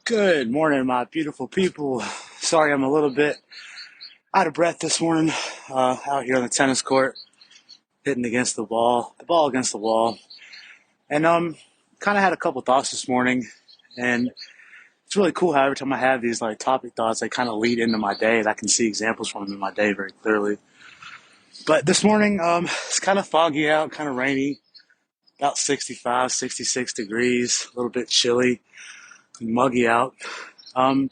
Good morning, my beautiful people. Sorry, I'm a little bit out of breath this morning. Out here on the tennis court, hitting against the ball against the wall, and kind of had a couple thoughts this morning, and it's really cool how every time I have these like topic thoughts, they kind of lead into my day, and I can see examples from them in my day very clearly. But this morning, it's kind of foggy out, kind of rainy, about 65, 66 degrees, a little bit chilly, and muggy out. Um,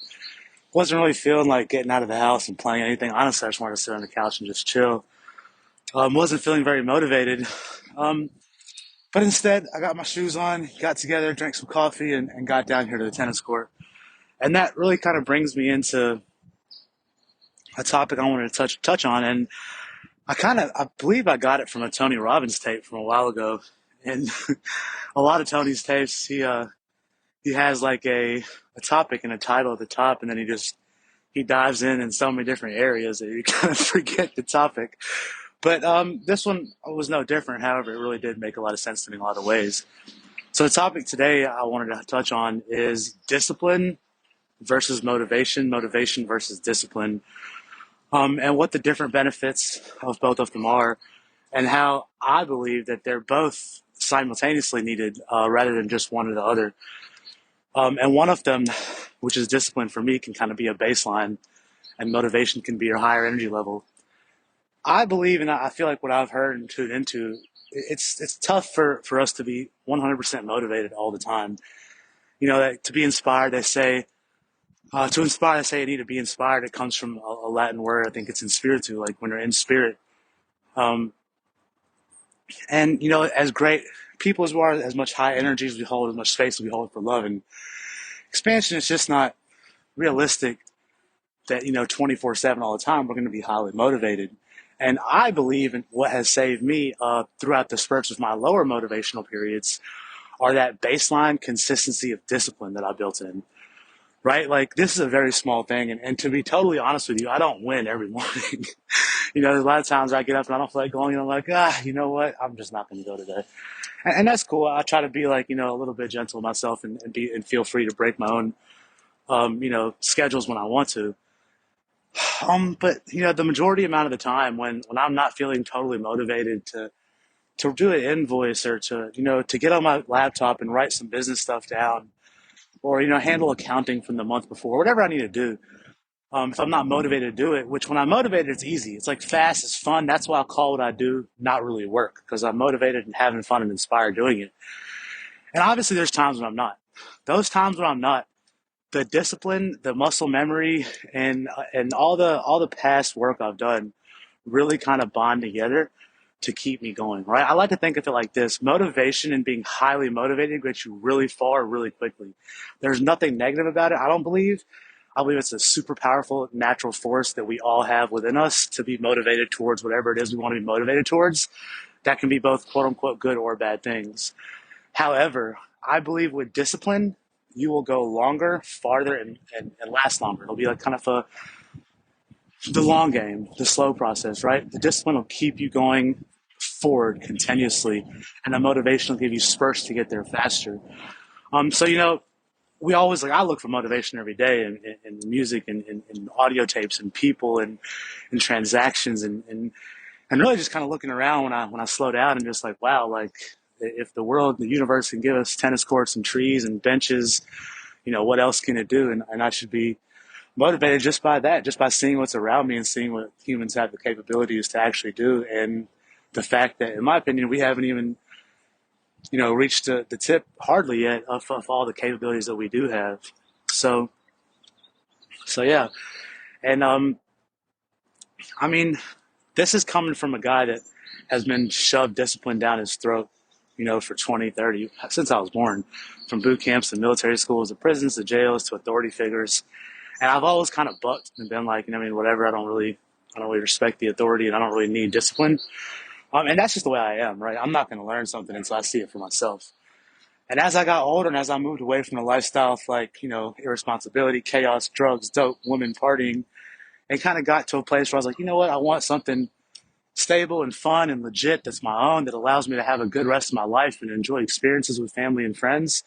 Wasn't really feeling like getting out of the house and playing anything. Honestly, I just wanted to sit on the couch and just chill. Wasn't feeling very motivated. Um, but instead, I got my shoes on, got together, drank some coffee, and got down here to the tennis court. And that really kind of brings me into a topic I wanted to touch on. And I believe I got it from a Tony Robbins tape from a while ago. And a lot of Tony's tapes, he has like a topic and a title at the top, and then he dives in so many different areas that you kind of forget the topic. But this one was no different. However, it really did make a lot of sense to me in a lot of ways. So the topic today I wanted to touch on is discipline versus motivation, motivation versus discipline, and what the different benefits of both of them are, and how I believe that they're both simultaneously needed rather than just one or the other. And one of them, which is discipline for me, can kind of be a baseline, and motivation can be your higher energy level. I believe, and I feel like what I've heard and tuned into, it's tough for us to be 100% motivated all the time. You know, that to be inspired, they say, to inspire, they say you need to be inspired. It comes from a Latin word. I think it's in spiritu, like when you're in spirit. Um, and, you know, as great people as we are, as much high energy as we hold, as much space as we hold for love and expansion, it's just not realistic that, 24/7 all the time, we're going to be highly motivated. And I believe in what has saved me throughout the spurts of my lower motivational periods are that baseline consistency of discipline that I built in, right? Like this is a very small thing. And to be totally honest with you, I don't win every morning. There's a lot of times I get up and I don't feel like going and I'm like, you know what? I'm just not going to go today. And that's cool. I try to be like, a little bit gentle with myself and feel free to break my own, schedules when I want to. But the majority amount of the time when I'm not feeling totally motivated to do an invoice or to get on my laptop and write some business stuff down or, handle accounting from the month before, whatever I need to do. If I'm not motivated to do it, which when I'm motivated, it's easy. It's like fast, it's fun. That's why I call what I do not really work because I'm motivated and having fun and inspired doing it. And obviously there's times when I'm not. Those times when I'm not, the discipline, the muscle memory, and all the past work I've done really kind of bond together to keep me going, right? I like to think of it like this. Motivation and being highly motivated gets you really far really quickly. There's nothing negative about it, I don't believe. I believe it's a super powerful natural force that we all have within us to be motivated towards whatever it is we want to be motivated towards. That can be both quote unquote good or bad things. However, I believe with discipline, you will go longer, farther, and last longer. It'll be like kind of the long game, the slow process, right? The discipline will keep you going forward continuously, and the motivation will give you spurts to get there faster. So we always I look for motivation every day in music and in audio tapes and people and transactions and really just kind of looking around when I slow down and just like wow, like if the world, the universe can give us tennis courts and trees and benches, what else can it do? And I should be motivated just by that, just by seeing what's around me and seeing what humans have the capabilities to actually do. And the fact that, in my opinion, we haven't even, reached the tip hardly yet of all the capabilities that we do have. So, so yeah. And, I mean, this is coming from a guy that has been shoved discipline down his throat, for 20, 30, since I was born, from boot camps to military schools to prisons to jails to authority figures. And I've always kind of bucked and been like, whatever. I don't really respect the authority, and I don't really need discipline. And that's just the way I am, right? I'm not going to learn something until I see it for myself. And as I got older and as I moved away from the lifestyle of irresponsibility, chaos, drugs, dope, women, partying, and kind of got to a place where I was like, you know what? I want something stable and fun and legit that's my own, that allows me to have a good rest of my life and enjoy experiences with family and friends.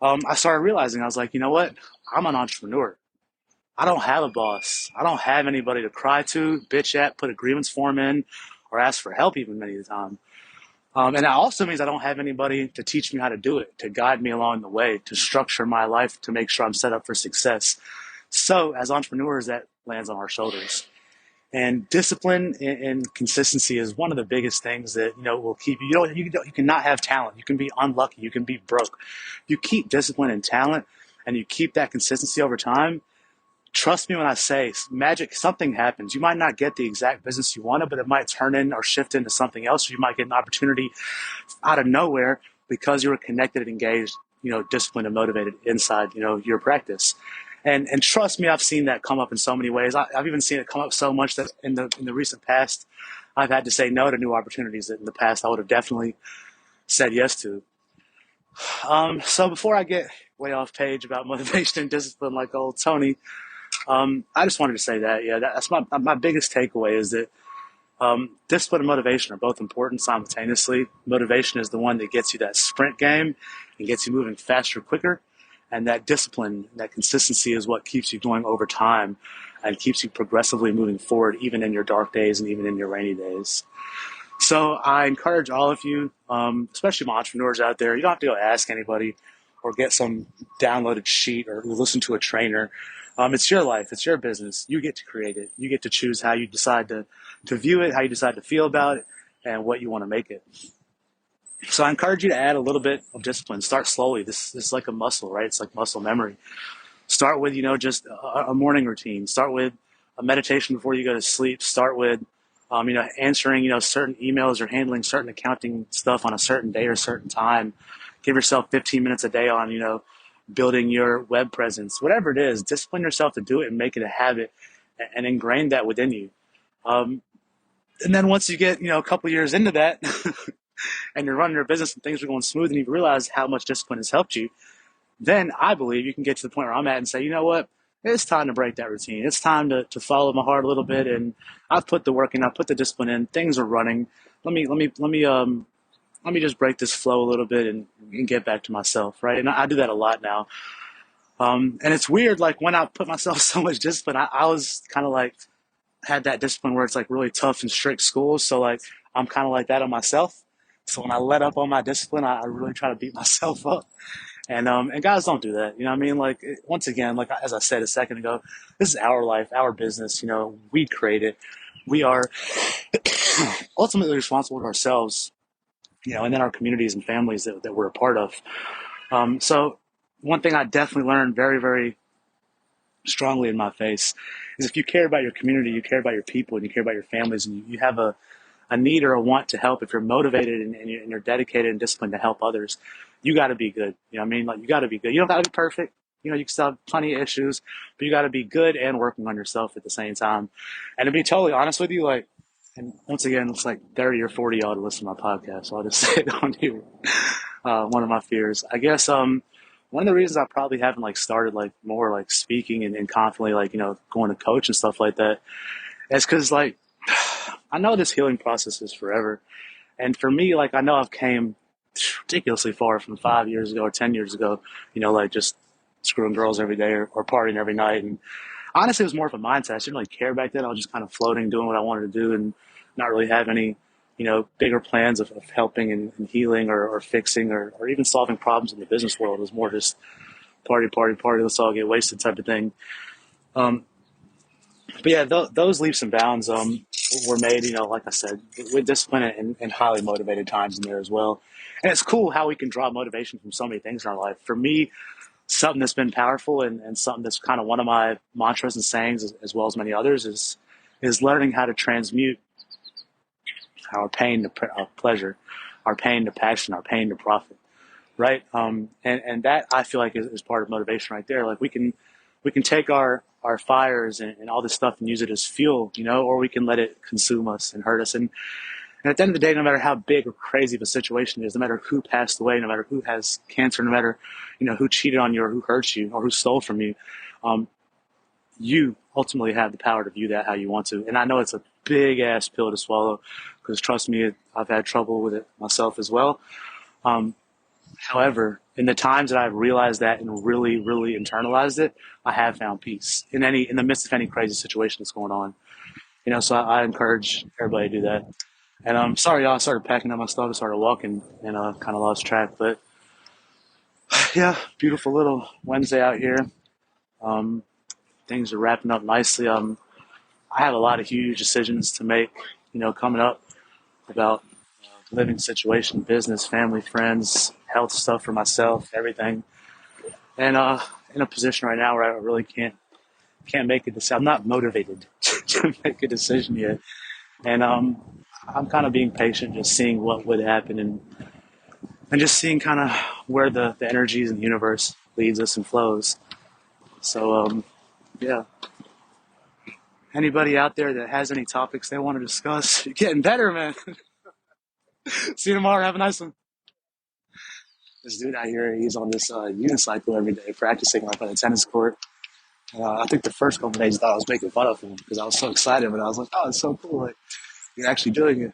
I started realizing, I was like, you know what? I'm an entrepreneur. I don't have a boss. I don't have anybody to cry to, bitch at, put a grievance form in, or ask for help even many of the time. And that also means I don't have anybody to teach me how to do it, to guide me along the way, to structure my life, to make sure I'm set up for success. So as entrepreneurs, that lands on our shoulders. And discipline and consistency is one of the biggest things that will keep you. You cannot have talent. You can be unlucky. You can be broke. You keep discipline and talent, and you keep that consistency over time. Trust me when I say magic, something happens. You might not get the exact business you wanted, but it might turn in or shift into something else. Or you might get an opportunity out of nowhere because you were connected and engaged, disciplined and motivated inside, your practice. And trust me, I've seen that come up in so many ways. I've even seen it come up so much that in the recent past, I've had to say no to new opportunities that in the past I would have definitely said yes to. So before I get way off page about motivation and discipline like old Tony, I just wanted to say that, yeah, that's my biggest takeaway is that discipline and motivation are both important simultaneously. Motivation is the one that gets you that sprint game and gets you moving faster, quicker. And that discipline, that consistency is what keeps you going over time and keeps you progressively moving forward, even in your dark days and even in your rainy days. So I encourage all of you, especially my entrepreneurs out there, you don't have to go ask anybody or get some downloaded sheet or listen to a trainer. It's your life. It's your business. You get to create it. You get to choose how you decide to view it, how you decide to feel about it, and what you want to make it. So I encourage you to add a little bit of discipline. Start slowly. This is like a muscle, right? It's like muscle memory. Start with, just a morning routine. Start with a meditation before you go to sleep. Start with, answering, certain emails or handling certain accounting stuff on a certain day or certain time. Give yourself 15 minutes a day on, building your web presence. Whatever it is, discipline yourself to do it and make it a habit and ingrain that within you. And then once you get, a couple years into that and you're running your business and things are going smooth and you realize how much discipline has helped you, then I believe you can get to the point where I'm at and say, you know what? It's time to break that routine. It's time to follow my heart a little bit. And I've put the work in, I've put the discipline in. Things are running. Let me just break this flow a little bit and get back to myself, right? And I do that a lot now. And it's weird, like when I put myself so much discipline, I was kind of like had that discipline where it's like really tough and strict schools. So like I'm kind of like that on myself. So when I let up on my discipline, I really try to beat myself up. And guys don't do that. You know what I mean? Like, once again, like as I said a second ago, this is our life, our business. We create it. We are ultimately responsible to ourselves, and then our communities and families that we're a part of. So one thing I definitely learned very, very strongly in my face is if you care about your community, you care about your people, and you care about your families, and you have a need or a want to help, if you're motivated and you're dedicated and disciplined to help others, you got to be good. You know what I mean? Like, you got to be good. You don't got to be perfect. You can still have plenty of issues, but you got to be good and working on yourself at the same time. And to be totally honest with you, like, and once again, it's like 30 or 40 y'all to listen to my podcast, so I'll just say it on here. One of my fears, I guess, one of the reasons I probably haven't like started like more like speaking and confidently like, going to coach and stuff like that is because like, I know this healing process is forever. And for me, like, I know I've came ridiculously far from 5 years ago or 10 years ago, like just screwing girls every day or partying every night. And honestly, it was more of a mindset. I didn't really care back then. I was just kind of floating, doing what I wanted to do and not really have any, bigger plans of helping and healing or fixing or even solving problems in the business world. It was more just party, party, party. Let's all get wasted type of thing. Um, but yeah, those leaps and bounds were made, like I said, with discipline and highly motivated times in there as well. And it's cool how we can draw motivation from so many things in our life. For me, something that's been powerful and something that's kind of one of my mantras and sayings, as well as many others, is learning how to transmute our pain to pleasure, our pain to passion, our pain to profit, right? And that I feel like is part of motivation right there. Like we can take our fires and all this stuff and use it as fuel, or we can let it consume us and hurt us. And at the end of the day, no matter how big or crazy of a situation is, no matter who passed away, no matter who has cancer, no matter, who cheated on you or who hurt you or who stole from you, you ultimately have the power to view that how you want to. And I know it's a big ass pill to swallow because trust me, I've had trouble with it myself as well. However, in the times that I've realized that and really, really internalized it, I have found peace in the midst of any crazy situation that's going on. So I encourage everybody to do that. And I'm sorry, y'all. I started packing up my stuff and started walking and kind of lost track. But yeah, beautiful little Wednesday out here. Um, things are wrapping up nicely. I have a lot of huge decisions to make, coming up about living situation, business, family, friends, health stuff for myself, everything. And in a position right now where I really can't make a decision. I'm not motivated to make a decision yet. And I'm kind of being patient, just seeing what would happen and just seeing kind of where the energies in the universe leads us and flows. So, yeah. Anybody out there that has any topics they want to discuss, you're getting better, man. See you tomorrow. Have a nice one. This dude out here, he's on this unicycle every day, practicing like on a tennis court. I think the first couple of days I thought I was making fun of him because I was so excited, but I was like, oh, it's so cool. Like, you're actually doing it.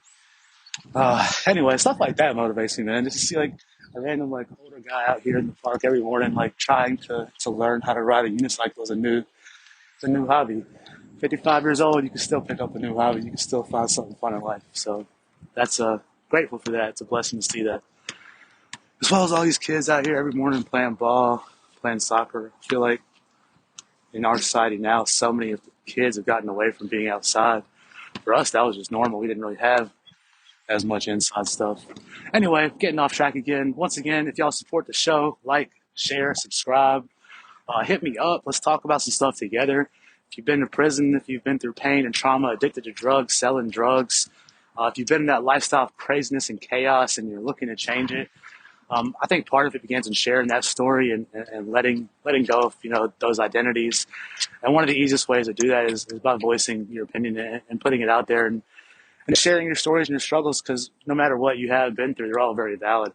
Anyway, stuff like that motivates me, man. Just to see like a random like older guy out here in the park every morning, like trying to learn how to ride a unicycle is a new hobby. 55 years old, you can still pick up a new hobby. You can still find something fun in life. So that's grateful for that. It's a blessing to see that. As well as all these kids out here every morning playing ball, playing soccer. I feel like in our society now, so many of the kids have gotten away from being outside. For us, that was just normal. We didn't really have as much inside stuff. Anyway, getting off track again. Once again, if y'all support the show, like, share, subscribe, hit me up. Let's talk about some stuff together. If you've been to prison, if you've been through pain and trauma, addicted to drugs, selling drugs, if you've been in that lifestyle of craziness and chaos and you're looking to change it, I think part of it begins in sharing that story and letting go of those identities. And one of the easiest ways to do that is by voicing your opinion and putting it out there and sharing your stories and your struggles, because no matter what you have been through, they're all very valid.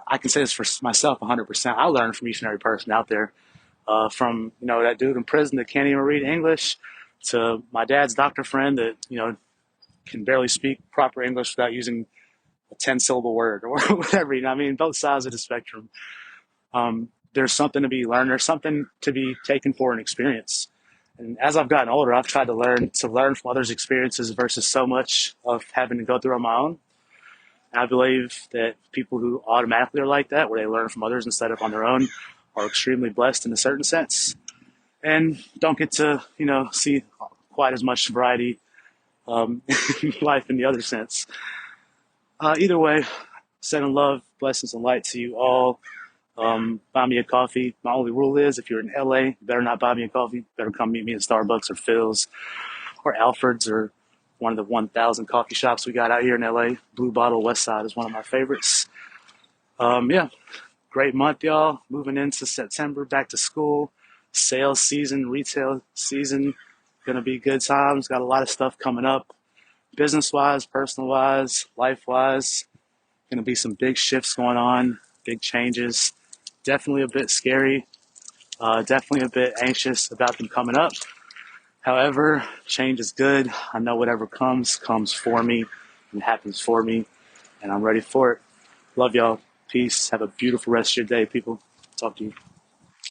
I can say this for myself 100%. I learned from each and every person out there, from that dude in prison that can't even read English to my dad's doctor friend that can barely speak proper English without using a 10-syllable word or whatever. I mean, both sides of the spectrum. There's something to be learned. There's something to be taken for an experience. And as I've gotten older, I've tried to learn from others' experiences versus so much of having to go through on my own. And I believe that people who automatically are like that, where they learn from others instead of on their own, are extremely blessed in a certain sense and don't get to, see quite as much variety in life in the other sense. Either way, sending love, blessings, and light to you all. Buy me a coffee. My only rule is if you're in LA, you better not buy me a coffee. You better come meet me at Starbucks or Phil's or Alfred's or one of the 1,000 coffee shops we got out here in LA. Blue Bottle West Side is one of my favorites. Yeah, great month, y'all. Moving into September, back to school, sales season, retail season. Gonna be good times. Got a lot of stuff coming up, business-wise, personal-wise, life-wise. Gonna be some big shifts going on, big changes. Definitely a bit scary. Definitely a bit anxious about them coming up. However, change is good. I know whatever comes for me and happens for me, and I'm ready for it. Love y'all. Peace. Have a beautiful rest of your day, people. Talk to you.